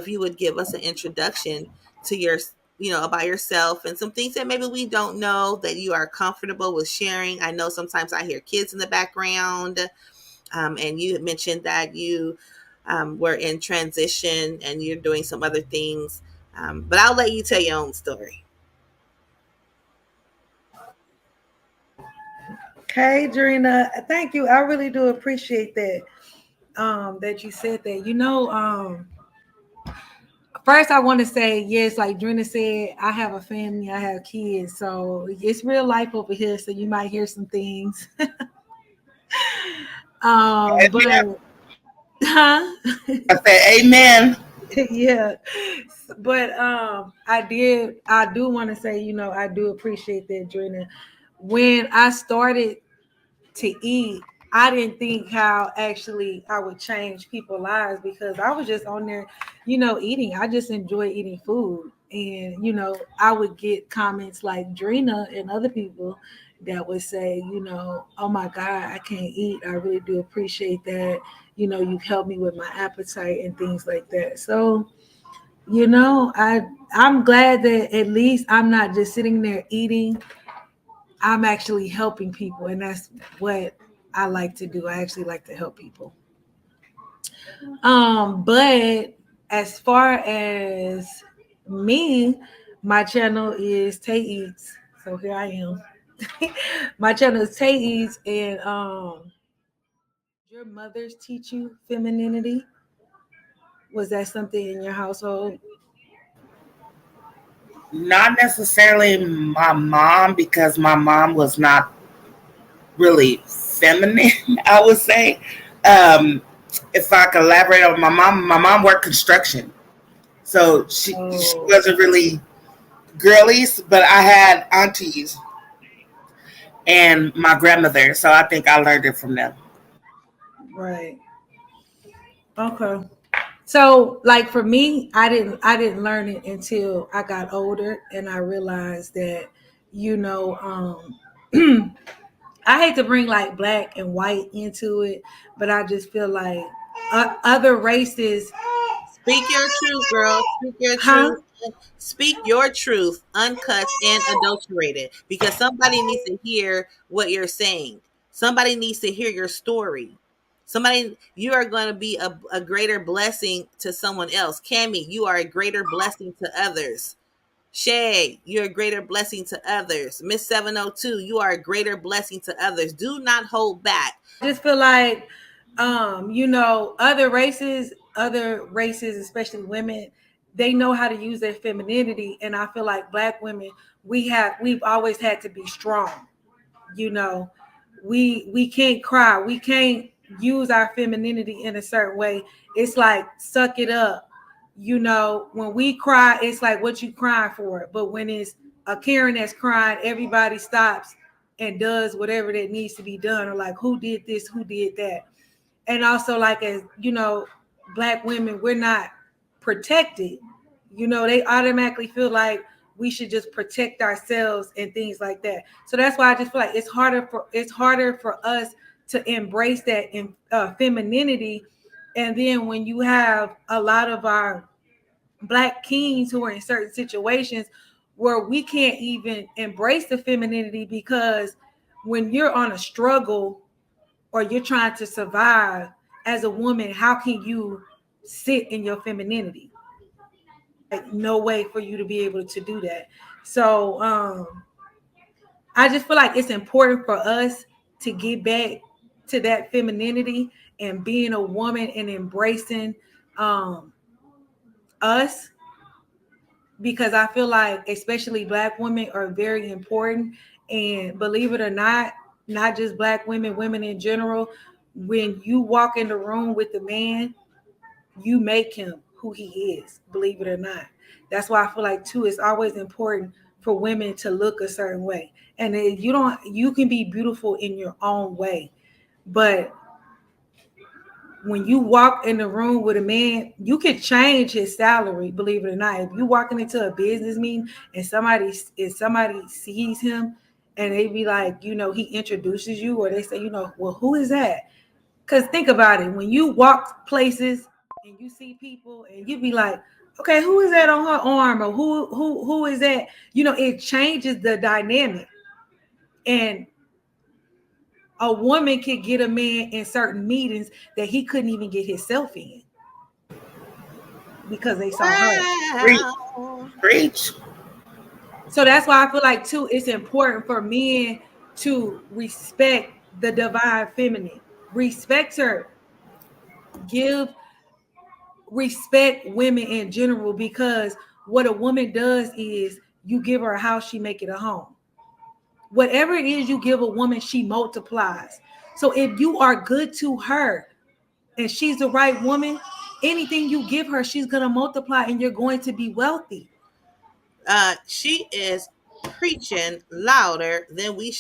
if you would give us an introduction to your, about yourself and some things that maybe we don't know that you are comfortable with sharing. I know sometimes I hear kids in the background, and you mentioned that you were in transition and you're doing some other things. But I'll let you tell your own story. Okay, Drina, thank you. I really do appreciate that. That you said that. First I want to say yes, like Drina said, I have a family, I have kids, so it's real life over here. So you might hear some things. Amen. But huh? I say amen. Yeah, but I do want to say, I do appreciate that, Drina. When I started to eat, I didn't think how actually I would change people's lives because I was just on there, eating. I just enjoy eating food. And, I would get comments like Drina and other people that would say, oh my God, I can't eat. I really do appreciate that. You've helped me with my appetite and things like that. So, I'm glad that at least I'm not just sitting there eating. I'm actually helping people, and that's what I like to do. I actually like to help people. But as far as me, my channel is Tay Eats. So here I am. My channel is Tay Eats, and your mothers teach you femininity. Was that something in your household? Not necessarily my mom, because my mom was not really feminine, I would say. Um, if I could elaborate on my mom worked construction. So she Oh, wasn't really girly, but I had aunties and my grandmother. So I think I learned it from them. right. Okay. So like for me, I didn't learn it until I got older and I realized that, you know, I hate to bring like black and white into it, but I just feel like other races, Speak your truth, girl. Speak your huh? truth. Speak your truth, uncut and adulterated, because somebody needs to hear what you're saying. Somebody needs to hear your story. Somebody, you are going to be a greater blessing to someone else. Cammy, you are a greater blessing to others. Shay, you're a greater blessing to others. Miss 702, you are a greater blessing to others. Do not hold back. I just feel like other races, especially women, they know how to use their femininity, and I feel like black women, we've always had to be strong. you know we can't cry, we can't use our femininity in a certain way. It's like suck it up. When we cry, it's like what you crying for, but when it's a Karen that's crying, everybody stops and does whatever that needs to be done, or like who did this, who did that. And also, like, as black women, we're not protected. They automatically feel like we should just protect ourselves and things like that. So that's why I just feel like it's harder for us to embrace that in femininity. And then when you have a lot of our black kings who are in certain situations where we can't even embrace the femininity, because when you're on a struggle or you're trying to survive as a woman, how can you sit in your femininity? Like, no way for you to be able to do that. So I just feel like it's important for us to get back to that femininity and being a woman and embracing um, us, because I feel like especially black women are very important. And believe it or not just black women, women in general, when you walk in the room with the man, you make him who he is, believe it or not. That's why I feel like too it's always important for women to look a certain way. And you can be beautiful in your own way, but when you walk in the room with a man, you can change his salary, believe it or not. If you walking into a business meeting and somebody sees him and they be like, he introduces you, or they say, well, who is that? Because think about it, when you walk places and you see people and you be like, okay, who is that on her arm, or who is that? You know, it changes the dynamic. And a woman could get a man in certain meetings that he couldn't even get himself in because they saw her. Preach, Wow. preach. So that's why I feel like too it's important for men to respect the divine feminine. Respect her. Give respect women in general, because what a woman does is you give her a house, she make it a home. Whatever it is you give a woman, she multiplies. So if you are good to her and she's the right woman, anything you give her, she's gonna multiply and you're going to be wealthy. She is preaching louder than we